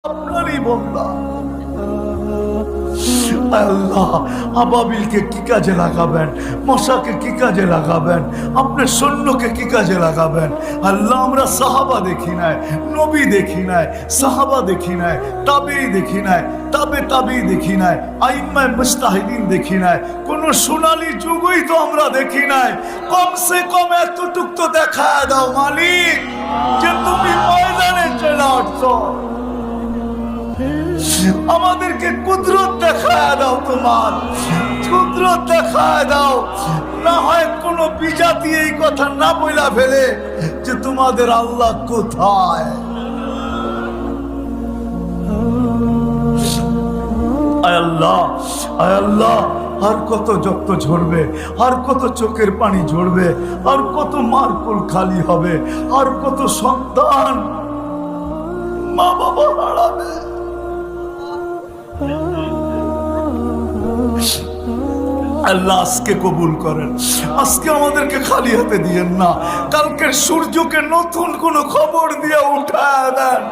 আপনারই বন্দা। আল্লাহ, আবাবিলকে কি কাজে লাগাবেন, মশাকে কি কাজে লাগাবেন, আপনার সৈন্যকে কি কাজে লাগাবেন। আল্লাহ, আমরা সাহাবা দেখি নাই, নবী দেখি নাই, সাহাবা দেখি নাই, তাবেঈ দেখি নাই, তাবেঈ দেখি নাই, আইম্মায়ে মুজতাহিদিন দেখি নাই, কোন সোনালী যুগই তো আমরা দেখি নাই। কমসে কম এতটুক তো দেখা দাও মালিক, যে তুমি ময়দানে চলে আসছো। আমাদেরকে কুদরত দেখায় দাও, তোমার কুদরত দেখায় দাও। না হয় কোন বিজাতি এই কথা না বইলা ফেলে যে তোমাদের আল্লাহ কোথায়। আয় আল্লাহ, আয় আল্লাহ, আর কত রক্ত ঝরবে, আর কত চোখের পানি ঝরবে, আর কত মার কোল খালি হবে, আর কত সন্তান মা বাবা হারাবে। আল্লাহ, আজকে কবুল করেন, আজকে আমাদেরকে খালি হাতে দিয়েন না। কালকে সূর্যকে নতুন কোন খবর দিয়ে উঠায় দেন।